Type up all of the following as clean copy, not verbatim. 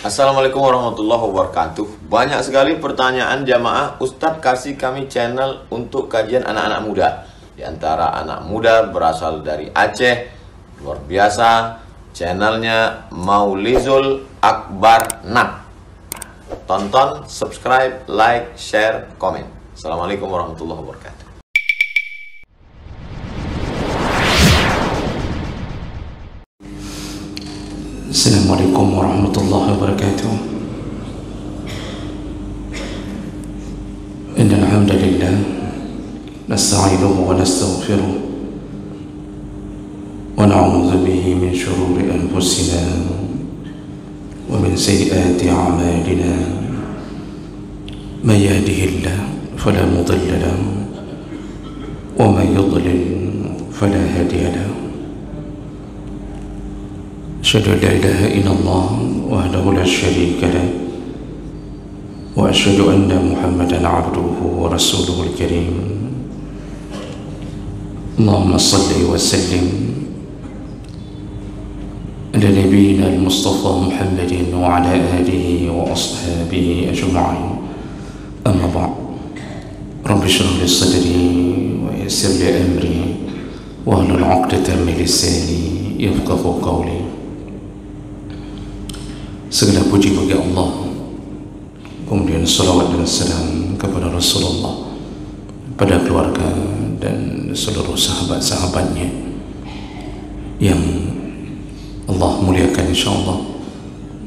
Assalamualaikum warahmatullahi wabarakatuh. Banyak sekali pertanyaan jamaah, Ustadz kasih kami channel untuk kajian anak-anak muda. Di antara anak muda berasal dari Aceh, luar biasa. Channelnya Maulizul Akbar Nak. Tonton, subscribe, like, share, komen. Assalamualaikum warahmatullahi wabarakatuh. Assalamualaikum warahmatullahi wabarakatuh. Innal hamdalillah nasta'inuhu wa nastaghfiruh wa na'udzu bihi min shururi anfusina wa min sayyiati a'malina. Man yahdihillahu fala mudilla lahu wa man yudlil fala hadiya lahu. أشهد أن لا إله إلا الله وحده لا شريك له وأشهد أن محمدا عبده ورسوله الكريم. اللهم صل وسلم على نبينا المصطفى محمد وعلى آله وأصحابه أجمعين. أما بعد، رب اشرح لي صدري ويسر لي أمري واحلل عقدة من لساني يفقهوا قولي. Segala puji bagi Allah, kemudian salawat dan salam kepada Rasulullah, pada keluarga dan seluruh sahabat-sahabatnya yang Allah muliakan insyaAllah.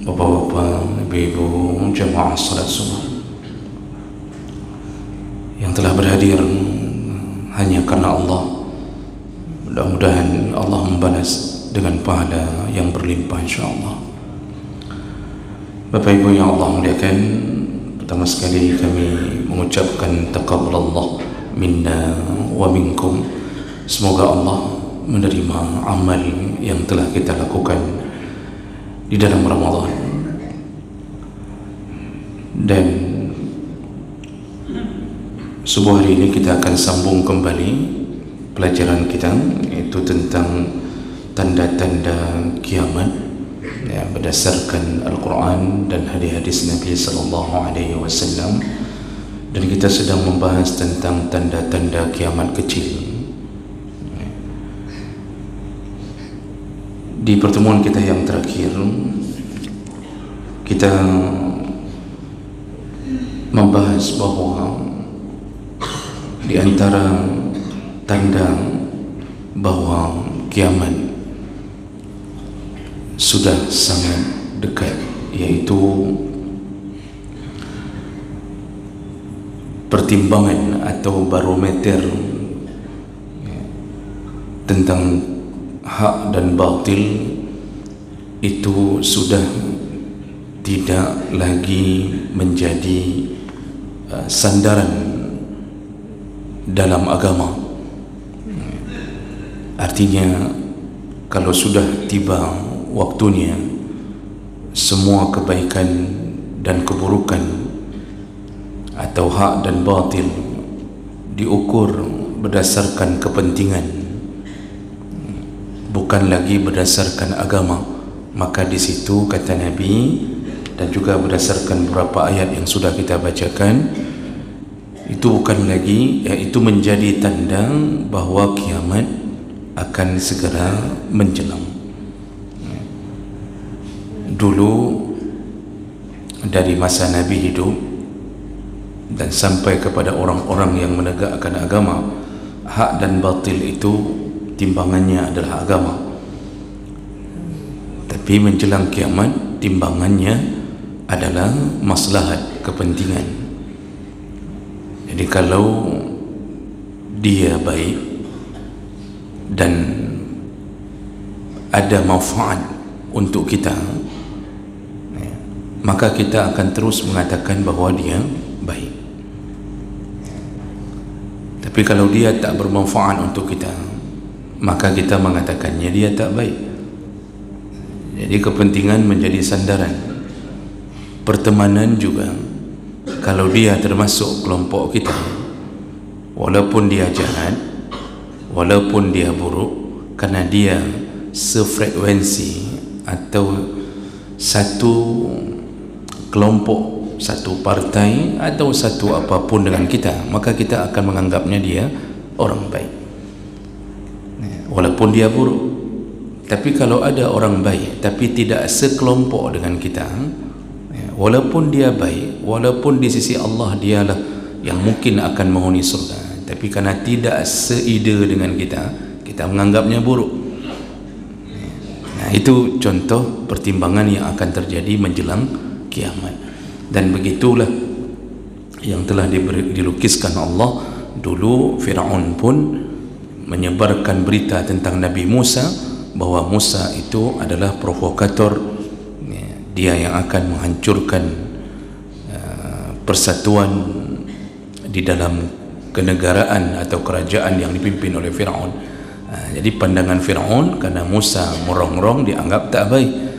Bapak-bapak, ibu-ibu, jamaah salat subuh yang telah berhadir hanya karena Allah, mudah-mudahan Allah membalas dengan pahala yang berlimpah insyaAllah. Bapak Ibu yang Allah muliakan, pertama sekali kami mengucapkan taqabbalallah minna wa minkum. Semoga Allah menerima amal yang telah kita lakukan di dalam Ramadan. Dan subuh hari ini kita akan sambung kembali pelajaran kita, yaitu tentang tanda-tanda kiamat ya, berdasarkan Al-Quran dan hadis-hadis Nabi SAW. Dan kita sedang membahas tentang tanda-tanda kiamat kecil. Di pertemuan kita yang terakhir, kita membahas bahawa di antara tanda bahawa kiamat sudah sangat dekat, yaitu pertimbangan atau barometer tentang hak dan batil itu sudah tidak lagi menjadi sandaran dalam agama. Artinya, kalau sudah tiba waktunya, semua kebaikan dan keburukan atau hak dan batil diukur berdasarkan kepentingan, bukan lagi berdasarkan agama. Maka di situ kata Nabi, dan juga berdasarkan beberapa ayat yang sudah kita bacakan, itu bukan lagi, yaitu menjadi tanda bahawa kiamat akan segera menjelang. Dulu dari masa Nabi hidup dan sampai kepada orang-orang yang menegakkan agama, hak dan batil itu timbangannya adalah agama. Tapi menjelang kiamat, timbangannya adalah maslahat, kepentingan. Jadi kalau dia baik dan ada manfaat untuk kita, maka kita akan terus mengatakan bahawa dia baik. Tapi kalau dia tak bermanfaat untuk kita, maka kita mengatakannya dia tak baik. Jadi kepentingan menjadi sandaran. Pertemanan juga, kalau dia termasuk kelompok kita, walaupun dia jahat, walaupun dia buruk, karena dia sefrekuensi atau satu kelompok, satu partai atau satu apapun dengan kita, maka kita akan menganggapnya dia orang baik walaupun dia buruk. Tapi kalau ada orang baik tapi tidak sekelompok dengan kita, walaupun dia baik, walaupun di sisi Allah dialah yang mungkin akan menghuni surga, tapi karena tidak seide dengan kita, kita menganggapnya buruk. Nah, itu contoh pertimbangan yang akan terjadi menjelang kiamat. Dan begitulah yang telah dilukiskan Allah. Dulu Fir'aun pun menyebarkan berita tentang Nabi Musa, bahwa Musa itu adalah provokator, dia yang akan menghancurkan persatuan di dalam kenegaraan atau kerajaan yang dipimpin oleh Fir'aun. Jadi pandangan Fir'aun karena Musa merongrong dianggap tak baik.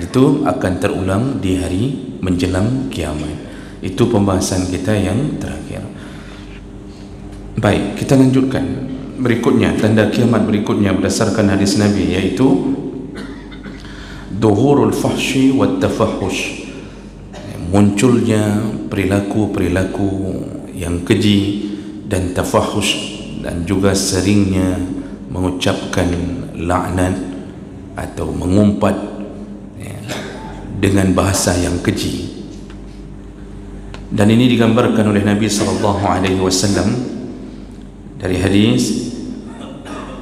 Itu akan terulang di hari menjelang kiamat. Itu pembahasan kita yang terakhir. Baik, kita lanjutkan. Berikutnya, tanda kiamat berikutnya berdasarkan hadis Nabi, yaitu duhurul fahsyi wat tafahush, munculnya perilaku-perilaku yang keji dan tafahush, dan juga seringnya mengucapkan laknat atau mengumpat dengan bahasa yang keji. Dan ini digambarkan oleh Nabi SAW dari hadis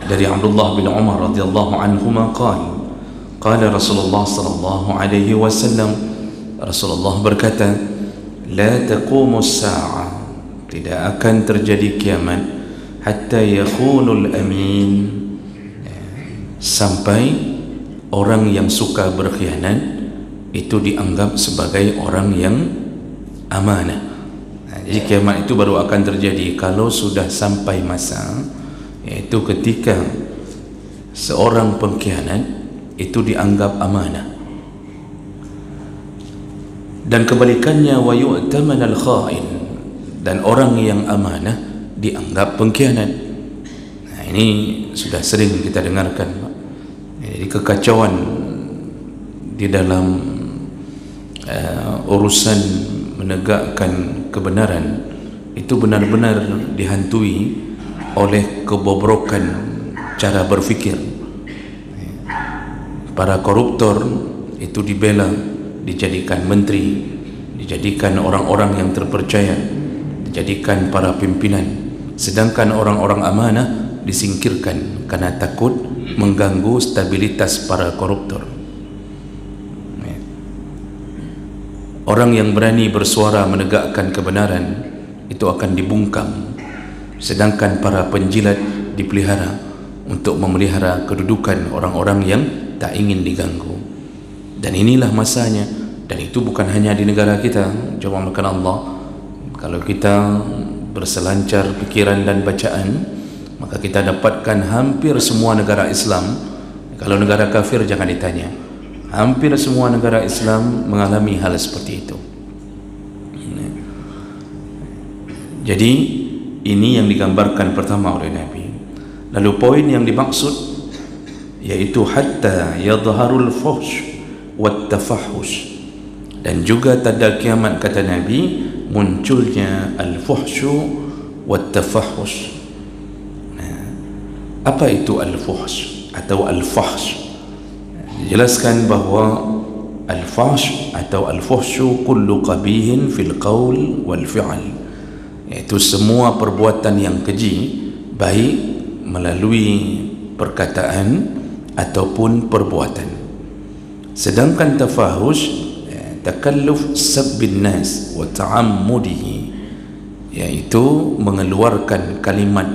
dari Abdullah bin Umar radhiyallahu anhuma qala Rasulullah sallallahu alaihi wasallam, Rasulullah berkata, la taqumu as-sa'ah, tidak akan terjadi kiamat, hatta yakhunul amin, sampai orang yang suka berkhianat itu dianggap sebagai orang yang amanah. Jadi kiamat itu baru akan terjadi kalau sudah sampai masa, yaitu ketika seorang pengkhianat itu dianggap amanah, dan kebalikannya wa yu'taman al-kha'in, dan orang yang amanah dianggap pengkhianat. Nah, ini sudah sering kita dengarkan. Jadi kekacauan di dalam urusan menegakkan kebenaran itu benar-benar dihantui oleh kebobrokan cara berfikir. Para koruptor itu dibela, dijadikan menteri, dijadikan orang-orang yang terpercaya, dijadikan para pimpinan, sedangkan orang-orang amanah disingkirkan karena takut mengganggu stabilitas para koruptor. Orang yang berani bersuara menegakkan kebenaran itu akan dibungkam, sedangkan para penjilat dipelihara untuk memelihara kedudukan orang-orang yang tak ingin diganggu. Dan inilah masanya, dan itu bukan hanya di negara kita. Jawab makan Allah, kalau kita berselancar pikiran dan bacaan, maka kita dapatkan hampir semua negara Islam. Kalau negara kafir jangan ditanya, hampir semua negara Islam mengalami hal seperti itu. Jadi ini yang digambarkan pertama oleh Nabi. Lalu poin yang dimaksud yaitu hatta yadharul fuhsh wat tafahush, dan juga tanda kiamat kata Nabi munculnya al-fuhshu wat tafahush. Nah, apa itu al-fuhsh atau al-fahsh? Jelaskan bahawa al-fahsh atau al-fuhshu kullu qabihin fil qawl wal fi'al, iaitu semua perbuatan yang keji, baik melalui perkataan ataupun perbuatan. Sedangkan tafahush takalluf sabbin nas wa ta'ammudihi, iaitu mengeluarkan kalimat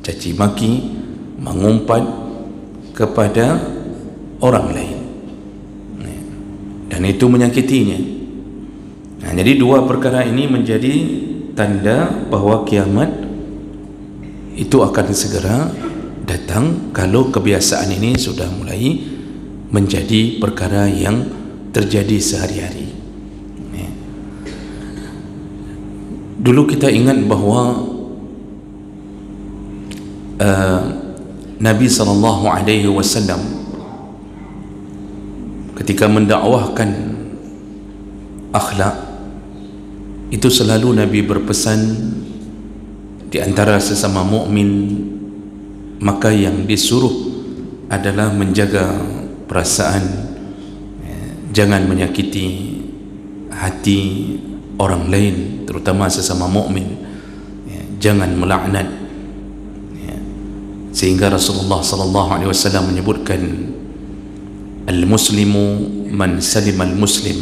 caci maki, mengumpat kepada orang lain, dan itu menyakitinya. Nah, jadi dua perkara ini menjadi tanda bahawa kiamat itu akan segera datang kalau kebiasaan ini sudah mulai menjadi perkara yang terjadi sehari-hari. Dulu kita ingat bahawa Nabi SAW ketika mendakwahkan akhlak, itu selalu Nabi berpesan di antara sesama mukmin, maka yang disuruh adalah menjaga perasaan, jangan menyakiti hati orang lain, terutama sesama mukmin, jangan melaknat, sehingga Rasulullah sallallahu alaihi wasallam menyebutkan al-muslimu man salima al-muslim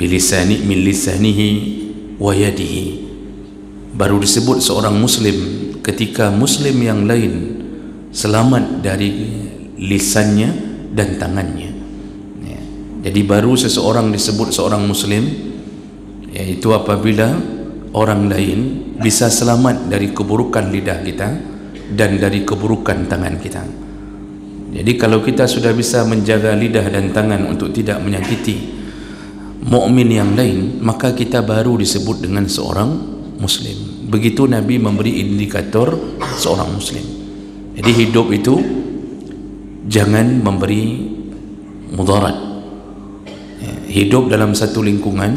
bilisani min lisanihi wa yadihi. Baru disebut seorang muslim ketika muslim yang lain selamat dari lisannya dan tangannya. Jadi baru seseorang disebut seorang muslim, yaitu apabila orang lain bisa selamat dari keburukan lidah kita dan dari keburukan tangan kita. Jadi kalau kita sudah bisa menjaga lidah dan tangan untuk tidak menyakiti mukmin yang lain, maka kita baru disebut dengan seorang muslim. Begitu Nabi memberi indikator seorang muslim. Jadi hidup itu jangan memberi mudarat. Hidup dalam satu lingkungan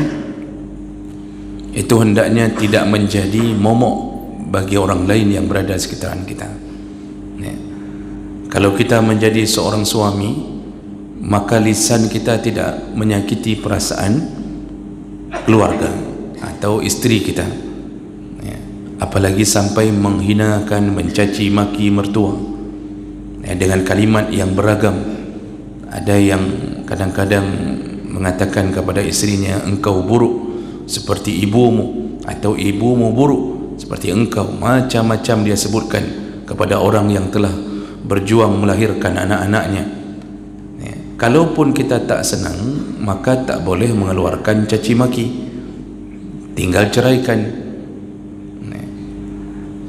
itu hendaknya tidak menjadi momok bagi orang lain yang berada di sekitaran kita. Kalau kita menjadi seorang suami, maka lisan kita tidak menyakiti perasaan keluarga atau istri kita, apalagi sampai menghinakan, mencaci maki mertua dengan kalimat yang beragam. Ada yang kadang-kadang mengatakan kepada istrinya, engkau buruk seperti ibumu, atau ibumu buruk seperti engkau. Macam-macam dia sebutkan kepada orang yang telah berjuang melahirkan anak-anaknya. Kalaupun kita tak senang, maka tak boleh mengeluarkan caci maki, tinggal ceraikan.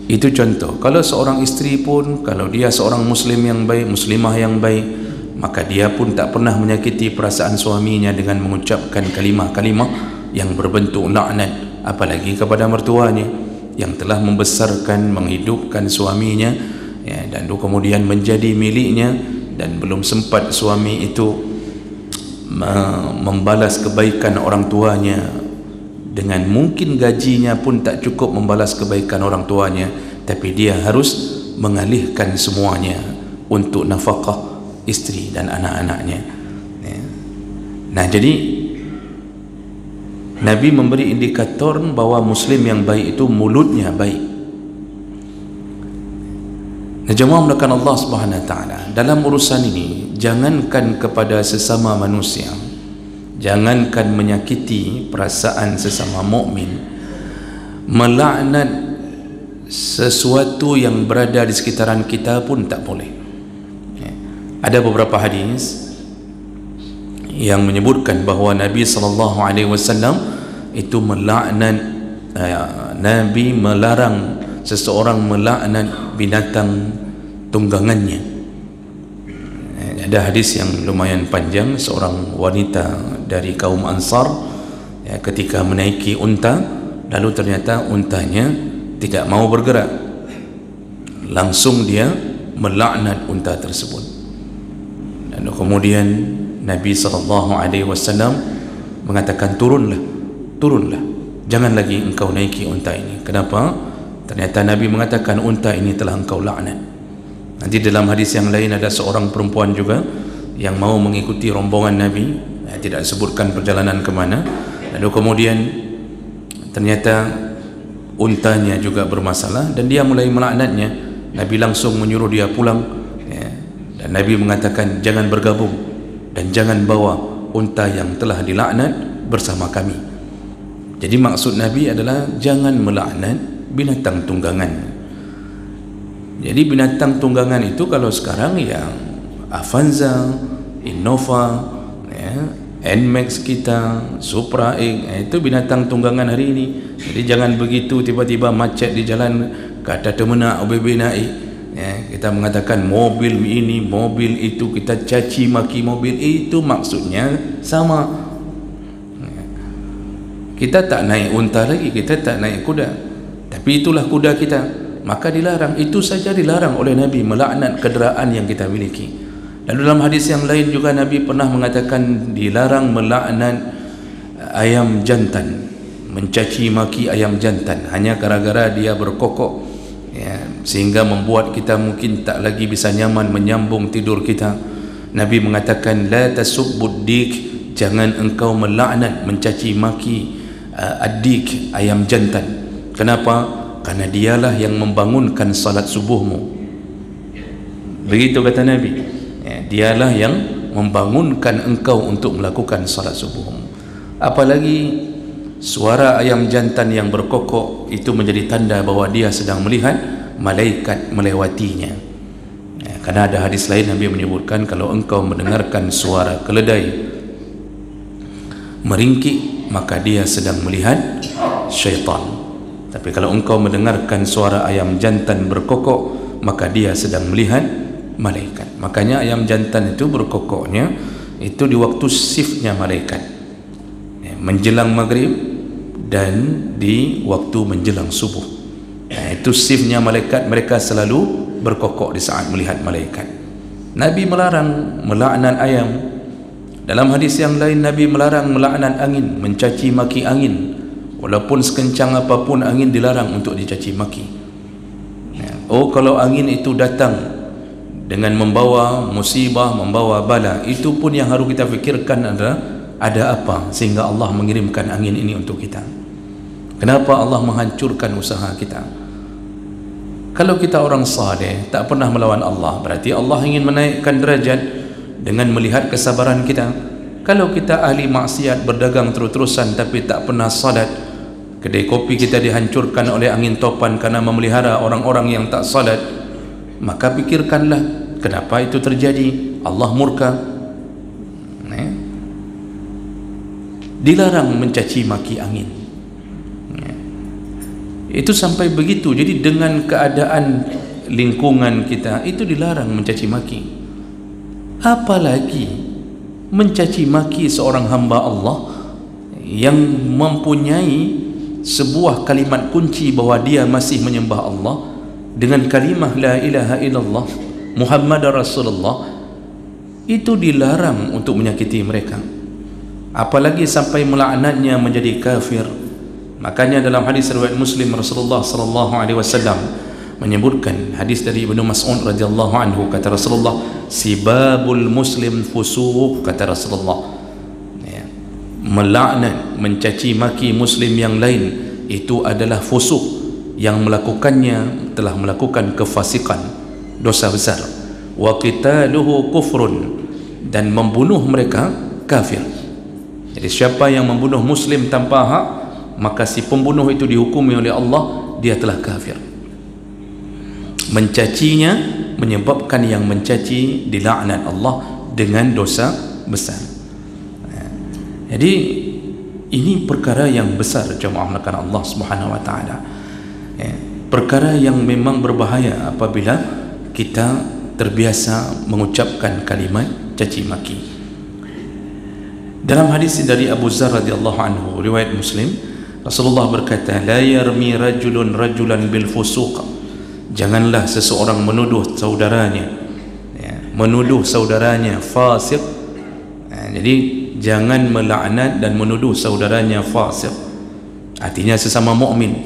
Itu contoh. Kalau seorang istri pun, kalau dia seorang muslim yang baik, muslimah yang baik, maka dia pun tak pernah menyakiti perasaan suaminya dengan mengucapkan kalimah-kalimah yang berbentuk laknat, apalagi kepada mertuanya yang telah membesarkan, menghidupkan suaminya, dan kemudian menjadi miliknya, dan belum sempat suami itu membalas kebaikan orang tuanya, dengan mungkin gajinya pun tak cukup membalas kebaikan orang tuanya, tapi dia harus mengalihkan semuanya untuk nafkah istri dan anak-anaknya. Nah, jadi Nabi memberi indikator bahwa muslim yang baik itu mulutnya baik. Nah, jemaah mulakan Allah Subhanahu wa taala, dalam urusan ini jangankan kepada sesama manusia, jangankan menyakiti perasaan sesama mukmin, melaknat sesuatu yang berada di sekitaran kita pun tak boleh. Ada beberapa hadis yang menyebutkan bahawa Nabi SAW itu melaknat, Nabi melarang seseorang melaknat binatang tunggangannya. Ada hadis yang lumayan panjang, seorang wanita dari kaum Ansar ketika menaiki unta, lalu ternyata untanya tidak mau bergerak, langsung dia melaknat unta tersebut. Dan kemudian Nabi SAW mengatakan, turunlah, jangan lagi engkau naiki unta ini. Kenapa? Ternyata Nabi mengatakan unta ini telah engkau laknat. Nanti dalam hadis yang lain ada seorang perempuan juga yang mau mengikuti rombongan Nabi, tidak sebutkan perjalanan ke mana, lalu kemudian ternyata untanya juga bermasalah dan dia mulai melaknatnya. Nabi langsung menyuruh dia pulang, dan Nabi mengatakan jangan bergabung dan jangan bawa unta yang telah dilaknat bersama kami. Jadi maksud Nabi adalah jangan melaknat binatang tunggangan. Jadi binatang tunggangan itu kalau sekarang yang Avanza, Innova, Nmax kita, Supra X, itu binatang tunggangan hari ini. Jadi jangan begitu tiba-tiba macet di jalan, kata temena OBB naik, kita mengatakan mobil ini, mobil itu, kita caci maki mobil itu, maksudnya sama. Kita tak naik unta lagi, kita tak naik kuda, tapi itulah kuda kita, maka dilarang. Itu saja dilarang oleh Nabi, melaknat kenderaan yang kita miliki. Dan dalam hadis yang lain juga Nabi pernah mengatakan dilarang melaknat ayam jantan, mencaci maki ayam jantan hanya gara-gara dia berkokok, ya, sehingga membuat kita mungkin tak lagi bisa nyaman menyambung tidur kita. Nabi mengatakan la tasubbud dik, jangan engkau melaknat, mencaci maki ad-dik, ayam jantan. Kenapa? Karena dialah yang membangunkan salat subuhmu. Begitu kata Nabi, ya, dialah yang membangunkan engkau untuk melakukan salat subuhmu. Apalagi suara ayam jantan yang berkokok itu menjadi tanda bahawa dia sedang melihat malaikat melewatinya, ya, karena ada hadis lain Nabi menyebutkan kalau engkau mendengarkan suara keledai meringkik maka dia sedang melihat syaitan, tapi kalau engkau mendengarkan suara ayam jantan berkokok maka dia sedang melihat malaikat. Makanya ayam jantan itu berkokoknya itu di waktu shiftnya malaikat, ya, menjelang maghrib dan di waktu menjelang subuh. Nah, itu shiftnya malaikat, mereka selalu berkokok di saat melihat malaikat. Nabi melarang melaknat ayam. Dalam hadis yang lain Nabi melarang melaknat angin, mencaci maki angin. Walaupun sekencang apapun angin dilarang untuk dicaci maki. Oh, kalau angin itu datang dengan membawa musibah, membawa bala, itu pun yang harus kita fikirkan adalah ada apa sehingga Allah mengirimkan angin ini untuk kita. Kenapa Allah menghancurkan usaha kita? Kalau kita orang saleh tak pernah melawan Allah, berarti Allah ingin menaikkan derajat dengan melihat kesabaran kita. Kalau kita ahli maksiat, berdagang terus-terusan tapi tak pernah salat, kedai kopi kita dihancurkan oleh angin topan karena memelihara orang-orang yang tak salat, maka pikirkanlah kenapa itu terjadi. Allah murka. Dilarang mencaci maki angin. Itu sampai begitu. Jadi dengan keadaan lingkungan kita itu dilarang mencaci maki, apalagi mencaci maki seorang hamba Allah yang mempunyai sebuah kalimat kunci bahawa dia masih menyembah Allah dengan kalimah la ilaha illallah Muhammadar Rasulullah. Itu dilarang untuk menyakiti mereka, apalagi sampai melaknatnya menjadi kafir. Makanya dalam hadis riwayat Muslim, Rasulullah sallallahu alaihi wasallam menyebutkan hadis dari Ibnu Mas'ud radhiyallahu anhu, kata Rasulullah, sibabul muslim fusuq, kata Rasulullah, ya, melaknat, mencaci maki muslim yang lain itu adalah fusuq, yang melakukannya telah melakukan kefasikan, dosa besar. Wa qitaluhu kufrun, dan membunuh mereka kafir. Jadi siapa yang membunuh muslim tanpa hak, maka si pembunuh itu dihukumi oleh Allah, dia telah kafir. Mencacinya menyebabkan yang mencaci dilaknat Allah dengan dosa besar. Jadi ini perkara yang besar, jemaah melakukan Allah Subhanahu wa taala. Perkara yang memang berbahaya apabila kita terbiasa mengucapkan kalimat caci maki. Dalam hadis dari Abu Dzar radhiyallahu anhu riwayat Muslim, Rasulullah berkata, la yarmi rajulun rajulan bil fusuq, janganlah seseorang menuduh saudaranya, ya, menuduh saudaranya fasik. Jadi jangan melaknat dan menuduh saudaranya fasik, artinya sesama mukmin.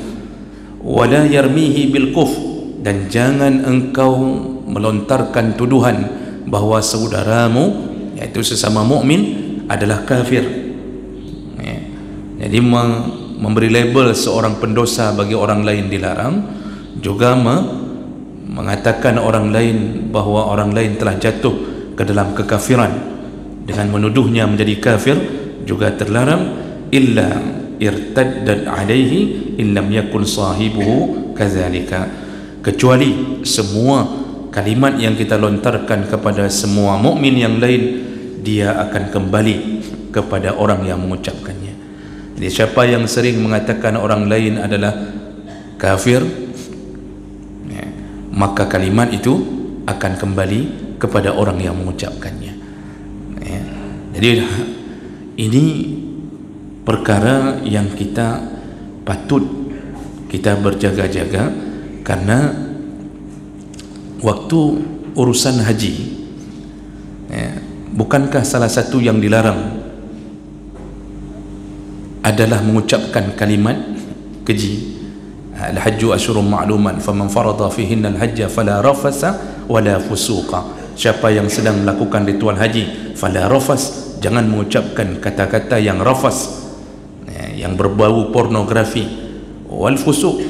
Wala yarmihi bil kufr, dan jangan engkau melontarkan tuduhan bahawa saudaramu, yaitu sesama mukmin, adalah kafir. Ya. Jadi memberi label seorang pendosa bagi orang lain dilarang, juga mengatakan orang lain bahawa orang lain telah jatuh ke dalam kekafiran dengan menuduhnya menjadi kafir juga terlarang. Illa irtaddat alaihi illam yakun sahibuhu kadzalika, kecuali semua kalimat yang kita lontarkan kepada semua mukmin yang lain, dia akan kembali kepada orang yang mengucapkannya. Jadi siapa yang sering mengatakan orang lain adalah kafir, ya, maka kalimat itu akan kembali kepada orang yang mengucapkannya. Ya. Jadi ini perkara yang kita patut kita berjaga-jaga, karena waktu urusan haji, ya, bukankah salah satu yang dilarang adalah mengucapkan kalimat keji. Al-hajju asyurun ma'luman faman farada fihinna al-hajja fala rafasa wala fusuqa. Siapa yang sedang melakukan ritual haji, fala rafas, jangan mengucapkan kata-kata yang rafas, yang berbau pornografi, wal fusuq,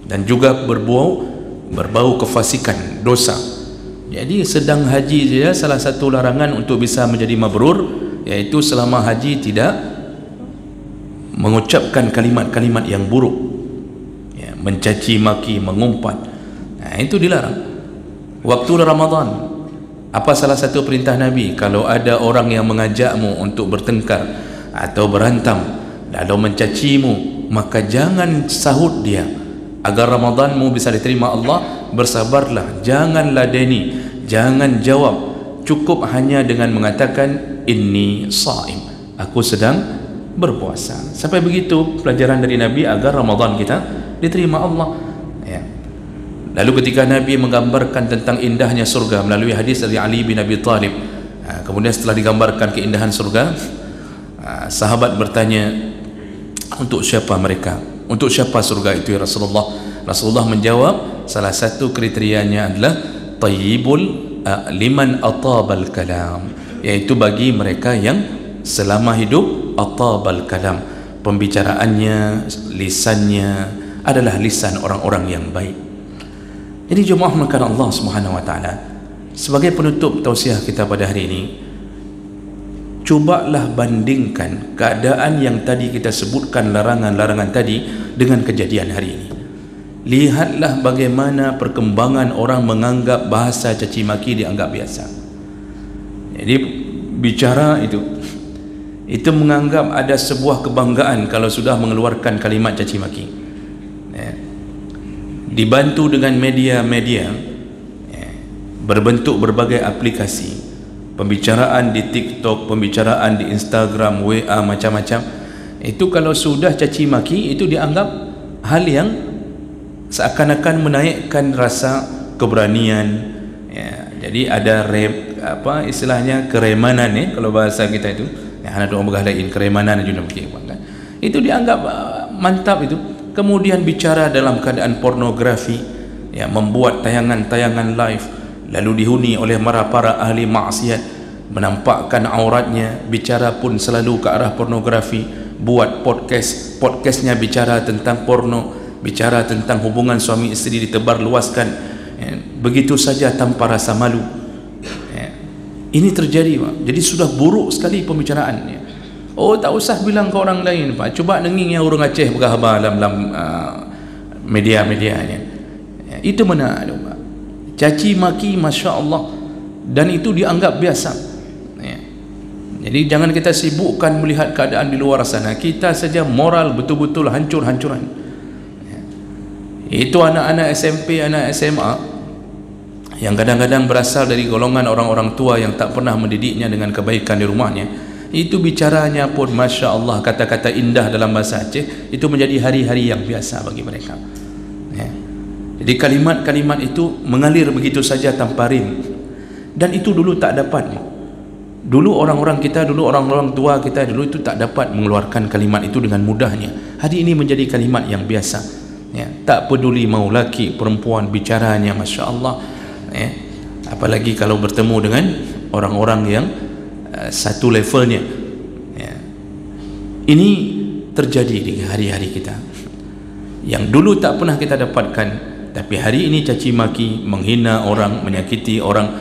dan juga berbau kefasikan, dosa. Jadi sedang haji saja salah satu larangan untuk bisa menjadi mabrur, yaitu selama haji tidak mengucapkan kalimat-kalimat yang buruk, mencaci maki, mengumpat. Itu dilarang. Waktu Ramadan, apa salah satu perintah Nabi? Kalau ada orang yang mengajakmu untuk bertengkar atau berantam lalu mencacimu, maka jangan sahut dia. Agar Ramadanmu bisa diterima Allah, bersabarlah, jangan ladeni, jangan jawab, cukup hanya dengan mengatakan inni shaim, aku sedang berpuasa. Sampai begitu pelajaran dari Nabi agar Ramadan kita diterima Allah. Lalu ketika Nabi menggambarkan tentang indahnya surga melalui hadis dari Ali bin Abi Thalib, kemudian setelah digambarkan keindahan surga, sahabat bertanya, untuk siapa mereka? Untuk siapa surga itu ya Rasulullah? Rasulullah menjawab, salah satu kriterianya adalah tayyibul liman atabal kalam, yaitu bagi mereka yang selama hidup atabal kalam, pembicaraannya, lisannya adalah lisan orang-orang yang baik. Jadi jemaah melakukan Allah Subhanahu wa taala, sebagai penutup tausiah kita pada hari ini, cubalah bandingkan keadaan yang tadi kita sebutkan, larangan-larangan tadi, dengan kejadian hari ini. Lihatlah bagaimana perkembangan orang menganggap bahasa caci maki dianggap biasa. Jadi bicara itu menganggap ada sebuah kebanggaan kalau sudah mengeluarkan kalimat caci maki. Dibantu dengan media-media berbentuk berbagai aplikasi, pembicaraan di TikTok, pembicaraan di Instagram, WA, macam-macam. Itu kalau sudah caci maki, itu dianggap hal yang seakan-akan menaikkan rasa keberanian. Jadi ada istilahnya keremanan, kalau bahasa kita itu, ada orang bergalain keremanan juga kan. Itu dianggap mantap itu. Kemudian bicara dalam keadaan pornografi, membuat tayangan-tayangan live, lalu dihuni oleh para ahli maksiat, menampakkan auratnya, bicara pun selalu ke arah pornografi, buat podcastnya bicara tentang porno, bicara tentang hubungan suami isteri ditebar luaskan, begitu saja tanpa rasa malu. Ini terjadi, Pak. Jadi sudah buruk sekali pembicaraannya. Oh, tak usah bilang ke orang lain, Pak. Cuba denging yang orang Aceh berkhabar dalam media-medianya. Itu mana, Pak? Caci maki, Masya Allah, dan itu dianggap biasa. Jadi jangan kita sibukkan melihat keadaan di luar sana. Kita saja moral betul-betul hancur-hancuran. Itu anak-anak SMP, anak SMA yang kadang-kadang berasal dari golongan orang-orang tua yang tak pernah mendidiknya dengan kebaikan di rumahnya. Itu bicaranya pun Masya Allah, kata-kata indah dalam bahasa Aceh, itu menjadi hari-hari yang biasa bagi mereka. Jadi kalimat-kalimat itu mengalir begitu saja tanpa rim. Dan itu dulu tak dapat. Dulu orang-orang kita, dulu orang-orang tua kita dulu itu tak dapat mengeluarkan kalimat itu dengan mudahnya. Hari ini menjadi kalimat yang biasa. Tak peduli mau laki perempuan, bicaranya Masya Allah. Apalagi kalau bertemu dengan orang-orang yang satu levelnya. Ini terjadi di hari-hari kita, yang dulu tak pernah kita dapatkan, tapi hari ini caci maki, menghina orang, menyakiti orang,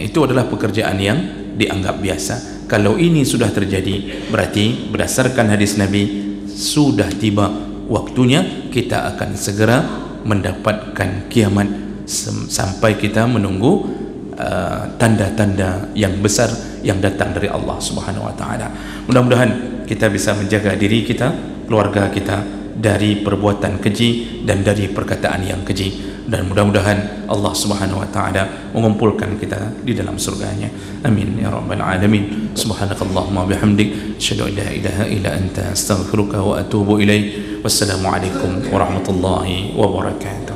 itu adalah pekerjaan yang dianggap biasa. Kalau ini sudah terjadi, berarti berdasarkan hadis Nabi, sudah tiba waktunya kita akan segera mendapatkan kiamat, sampai kita menunggu tanda-tanda yang besar yang datang dari Allah Subhanahu wa taala. Mudah-mudahan kita bisa menjaga diri kita, keluarga kita dari perbuatan keji dan dari perkataan yang keji, dan mudah-mudahan Allah Subhanahu wa taala mengumpulkan kita di dalam surganya. Amin ya rabbal alamin. Subhanakallahumma bihamdik, asyhadu an la ilaha illa anta, astaghfiruka wa atubu ilaik. Wassalamu alaikum warahmatullahi wabarakatuh.